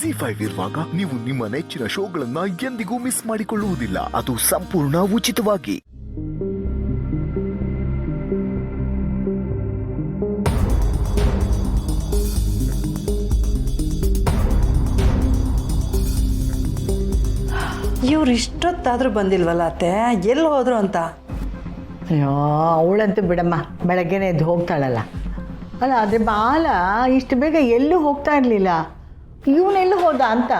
ಜಿ5 ಇರುವಾಗ ನೀವು ನಿಮ್ಮ ನೆಚ್ಚಿನ ಶೋಗಳನ್ನ ಎಂದಿಗೂ ಮಿಸ್ ಮಾಡಿಕೊಳ್ಳುವುದಿಲ್ಲ. ಅದು ಸಂಪೂರ್ಣ ಉಚಿತವಾಗಿ. ಇವ್ರು ಇಷ್ಟೊತ್ತಾದರೂ ಬಂದಿಲ್ವಲ್ಲ ಅತ್ತೆ, ಎಲ್ಲಿ ಹೋದ್ರು ಅಂತ? ಅಯ್ಯೋ ಅವಳಂತೂ ಬಿಡಮ್ಮ, ಬೆಳಗ್ಗೆನೇ ಎದ್ದು ಹೋಗ್ತಾಳಲ್ಲ. ಅಲ್ಲ ಅದೇ ಬಾಲ ಇಷ್ಟು ಬೇಗ ಎಲ್ಲೂ ಹೋಗ್ತಾ ಇರಲಿಲ್ಲ, ಇವನೆಲ್ಲೂ ಹೋದ ಅಂತ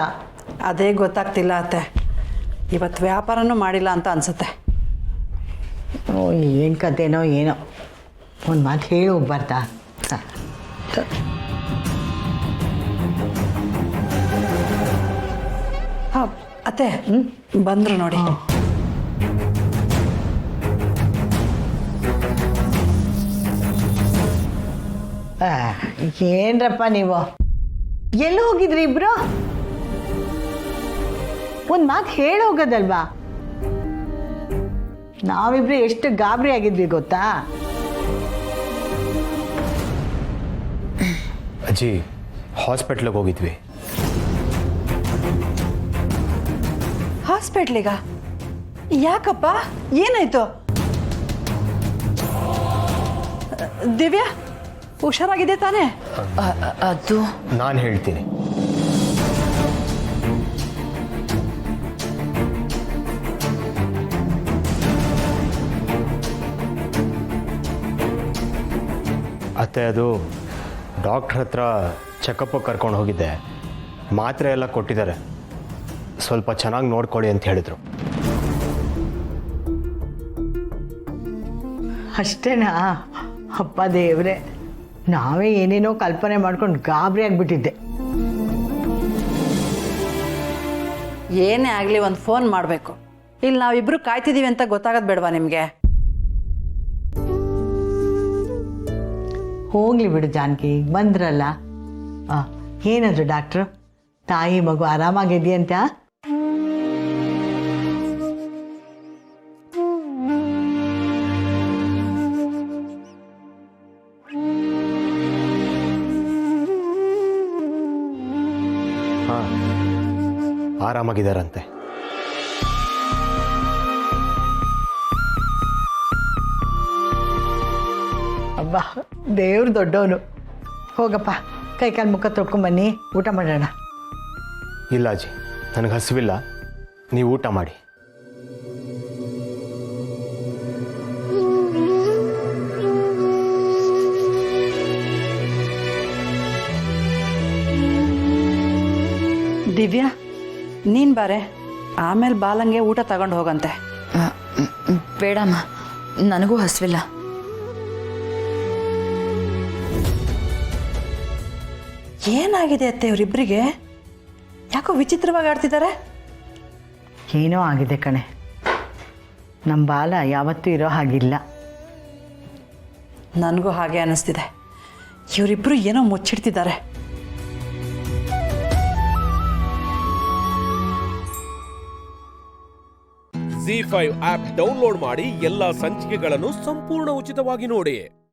ಅದೇ ಗೊತ್ತಾಗ್ತಿಲ್ಲ ಅತ್ತೆ. ಇವತ್ತು ವ್ಯಾಪಾರನೂ ಮಾಡಿಲ್ಲ ಅಂತ ಅನ್ಸುತ್ತೆ. ಓ ಏನು ಕತೆನೋ ಏನೋ, ಒಂದು ಮಾತು ಹೇಳಿ ಹೋಗ್ಬಾರ್ದಾ? ಹಾಂ ಅತ್ತೆ, ಬಂದರು ನೋಡಿ. ಏನ್ರಪ್ಪ ನೀವು, ಎಲ್ಲಿ ಹೋಗಿದ್ರಿ ಇಬ್ರು? ಒಂದು ಮಾತು ಹೇಳಿ ಹೋಗೋದಲ್ವಾ? ನಾವಿಬ್ರು ಎಷ್ಟು ಗಾಬರಿ ಆಗಿದ್ವಿ ಗೊತ್ತಾ? ಅಜ್ಜಿ, ಹಾಸ್ಪಿಟ್ಲಿಗೆ ಹೋಗಿದ್ವಿ. ಹಾಸ್ಪಿಟ್ಲಿಗ? ಯಾಕಪ್ಪ, ಏನಾಯ್ತು? ದಿವ್ಯಾ ಹುಷಾರಾಗಿದೆ ತಾನೇ? ಅದು ನಾನು ಹೇಳ್ತೀನಿ. ಅತ್ತೆ, ಅದು ಡಾಕ್ಟ್ರ್ ಹತ್ರ ಚೆಕಪ್ ಕರ್ಕೊಂಡು ಹೋಗಿದ್ದೆ. ಮಾತ್ರೆ ಎಲ್ಲ ಕೊಟ್ಟಿದ್ದಾರೆ, ಸ್ವಲ್ಪ ಚೆನ್ನಾಗಿ ನೋಡ್ಕೊಳ್ಳಿ ಅಂತ ಹೇಳಿದರು. ಅಷ್ಟೇನಾ? ಅಪ್ಪ ದೇವ್ರೆ, ನಾವೇ ಏನೇನೋ ಕಲ್ಪನೆ ಮಾಡ್ಕೊಂಡು ಗಾಬರಿ ಆಗಿಬಿಟ್ಟಿದ್ದೆ. ಏನೇ ಆಗಲಿ ಒಂದು ಫೋನ್ ಮಾಡಬೇಕು. ಇಲ್ಲಿ ನಾವಿಬ್ರು ಕಾಯ್ತಿದ್ದೀವಿ ಅಂತ ಗೊತ್ತಾಗೋದು ಬೇಡವಾ ನಿಮಗೆ? ಹೋಗ್ಲಿ ಬಿಡು ಜಾನಕಿ, ಬಂದ್ರಲ್ಲ. ಏನಂದ್ರು ಡಾಕ್ಟ್ರು? ತಾಯಿ ಮಗು ಆರಾಮಾಗಿದೆಯಂತ? ಹಾಂ, ಆರಾಮಾಗಿದ್ದಾರಂತೆ. ಅಬ್ಬಾ ದೇವ್ರು ದೊಡ್ಡವನು. ಹೋಗಪ್ಪ, ಕೈಕಾಲು ಮುಖ ತೊಳ್ಕೊಂಬನ್ನಿ, ಊಟ ಮಾಡೋಣ. ಇಲ್ಲ ಅಜ್ಜಿ, ನನಗೆ ಹಸಿವಿಲ್ಲ, ನೀವು ಊಟ ಮಾಡಿ. ದಿವ್ಯಾ ನೀನು ಬಾರೆ, ಆಮೇಲೆ ಬಾಲಂಗೆ ಊಟ ತಗೊಂಡು ಹೋಗಂತೆ. ಬೇಡಮ್ಮ, ನನಗೂ ಹಸಿವಿಲ್ಲ. ಏನಾಗಿದೆ ಅತ್ತೆ ಇವರಿಬ್ಬರಿಗೆ? ಯಾಕೋ ವಿಚಿತ್ರವಾಗಿ ಆಡ್ತಿದ್ದಾರೆ. ಏನೋ ಆಗಿದೆ ಕಣೆ, ನಮ್ಮ ಬಾಲ ಯಾವತ್ತೂ ಇರೋ ಹಾಗಿಲ್ಲ. ನನಗೂ ಹಾಗೆ ಅನ್ನಿಸ್ತಿದೆ. ಇವರಿಬ್ಬರು ಏನೋ ಮುಚ್ಚಿಡ್ತಿದ್ದಾರೆ. ಜಿ5 ಆಪ್ ಡೌನ್ಲೋಡ್ ಮಾಡಿ ಎಲ್ಲಾ ಸಂಚಿಕೆಗಳನ್ನು ಸಂಪೂರ್ಣ ಉಚಿತವಾಗಿ ನೋಡಿ.